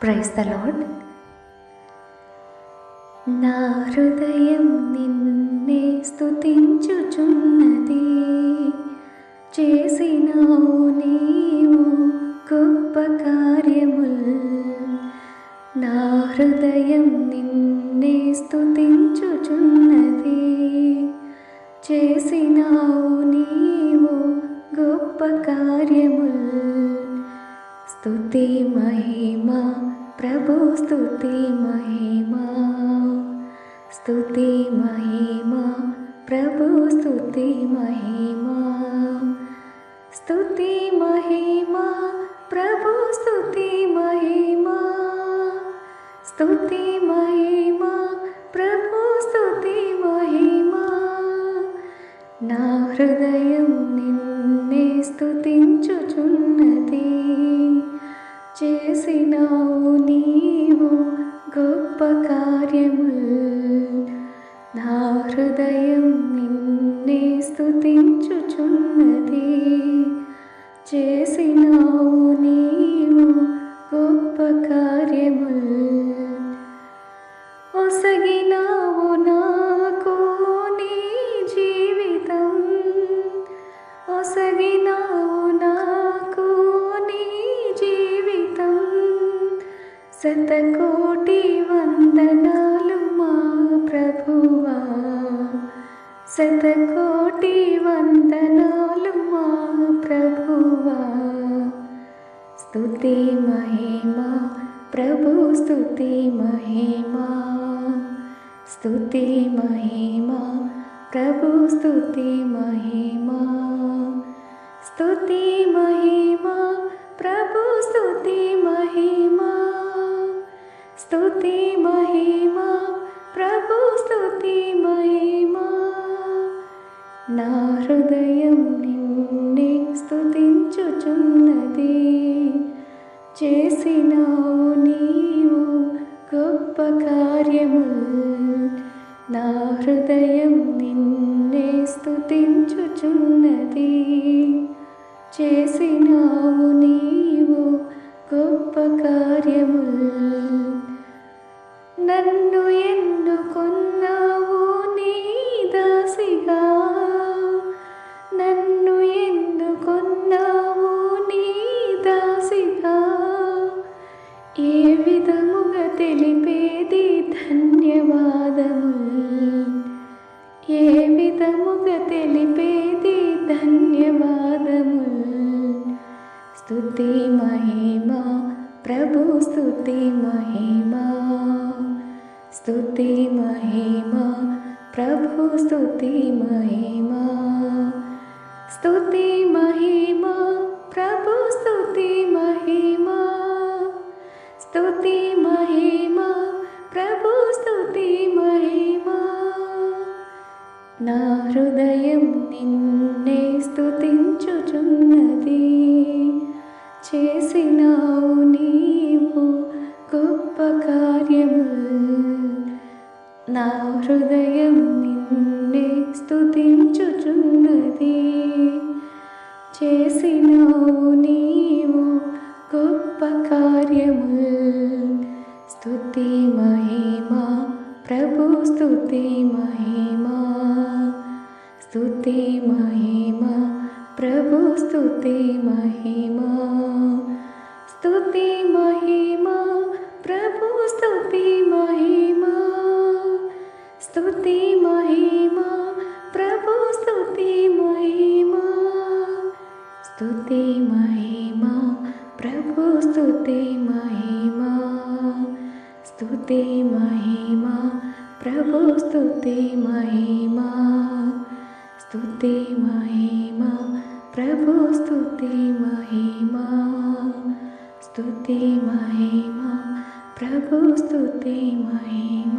Praise the lord. నా హృదయం నిన్నే స్తుతించుచున్నది, చేసినావు నీవు గొప్ప కార్యములు. నా హృదయం నిన్నే స్తుతించుచున్నది, చేసినావు నీవు గొప్ప కార్యములు. స్తుతి మహిమ ప్రభు, స్తుతి మహిమ, స్తుతి మహిమ ప్రభు, స్తుతి మహిమ, స్తుతి మహిమ ప్రభు, స్తుతి మహిమ, స్తుతి మహిమ ప్రభు, స్తుతి మహిమ. నా హృదయం నిన్నే స్తుతించుచున్నది, చేసినావు నీవు గొప్ప కార్యములు. నా హృదయం నిన్నే స్తుతించుచున్నది, చేసినావు నీవు గొప్ప కార్యములు. ఒసగినావు నాకు నీ జీవితం, ఒసగినావు నాకు నీ జీవితం. శతకోటి వందనాలు మా ప్రభువా, శతకోటి వందనాలు మా ప్రభువా. స్తుతి మహిమ ప్రభు, స్తుతి మహిమ, స్తుతి మహిమ ప్రభు, స్తుతి మహిమ, స్తుతి మహిమ ప్రభు, స్తుతి మహిమ, స్తుతి మహిమ ప్రభు, స్తుతి మహిమ. నా హృదయం నిన్నే స్తుతించుచున్నది, చేసినావు నీవు గొప్ప కార్యములు. నా హృదయం నిన్నే స్తుతించుచున్నది, చేసినావు నీవు గొప్ప కార్యములు. నన్ను ఎన్నుకొన్నావు నీ దాసిగా, నన్ను ఎన్నుకొన్నావు నీ దాసిగా. ఏ విధముగా తెలిపేది ధన్యవాదములు, ఏ విధముగా తెలిపేది ధన్యవాదములు. స్తుతి మహిమ ప్రభు, స్తుతి మహిమ, స్తుతి మహిమ ప్రభు, స్తుతి మహిమ, స్తుతి మహిమ ప్రభు, స్తుతి మహిమ, స్తుతి మహిమ ప్రభు, స్తుతి మహిమ. నా హృదయం నిన్నే స్తుతించుచున్నది, చేసినావు నీవు గొప్ప కార్యములు. నా హృదయం నిన్నే స్తుతించుచున్నది, చేసినావు నీవు గొప్ప కార్యములు. స్తుతి మహిమ ప్రభు, స్తుతి మహిమ, స్తుతి మహిమ ప్రభు, స్తుతి మహిమ, స్తుతి మహిమ ప్రభు, స్తుతి మహిమ, స్తుతి మహిమ ప్రభు, స్తుతి మహిమ, స్తుతి మహిమ ప్రభు, స్తుతి మహిమ, స్తుతి మహిమ ప్రభు, స్తుతి మహిమ, స్తుతి మహిమ ప్రభు, స్తుతి మహిమ, స్తుతి మహిమ ప్రభు, స్తుతి మహిమ.